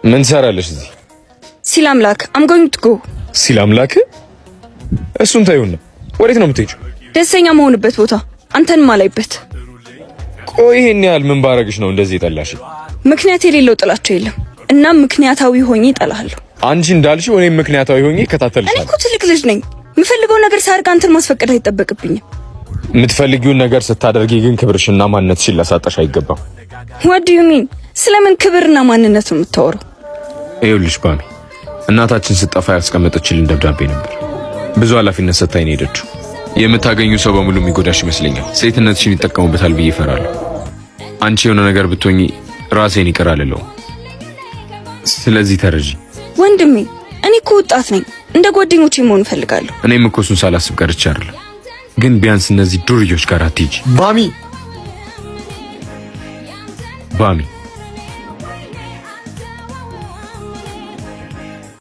ምን ትሰራለሽ እዚህ? ሲላምላክ I'm going to go። ሲላምላክ? እሱን ታዩና ወዴት ነው የምትሄጂው? ደስተኛ መሆንበት ቦታ፣ አንተን ማላይበት። ቆይ ይሄን ያህል ምን ባረግሽ ነው እንደዚህ ጠላሽ? ምክንያት የሌለው ጥላቸው የለም እና ምክንያታዊ ሆኜ እጠላሃለሁ። አንቺ እንዳልሽው እኔም ምክንያታዊ ሆኜ እከታተልሻለሁ። እኔ እኮ ትልቅ ልጅ ነኝ። የምፈልገው ነገር ሳርግ አንተን ማስፈቀድ አይጠበቅብኝም። የምትፈልጊውን ነገር ስታደርጊ ግን ክብርሽና ማንነትሽን ላሳጣሽ አይገባም። What do you mean? ስለምን ክብርና ማንነት ነው የምታወራው? ይኸውልሽ ባሚ፣ እናታችን ስትጠፋ ያስቀመጠችልን ደብዳቤ ነበር። ብዙ ኃላፊነት ሰጥታኝ ነው የሄደችው። የምታገኙ ሰው በሙሉ የሚጎዳሽ ይመስለኛል። ሴትነትሽን ይጠቀሙበታል ብዬ እፈራለሁ። አንቺ የሆነ ነገር ብትሆኚ ራሴን ይቅር አልለውም። ስለዚህ ተረጂ። ወንድሜ፣ እኔ እኮ ወጣት ነኝ። እንደ ጓደኞቼ መሆን እፈልጋለሁ። እኔም እኮ እሱን ሳላስብ ቀርቼ አይደለም፣ ግን ቢያንስ እነዚህ ዱርዮች ጋር አትሂጂ። ባሚ ባሚ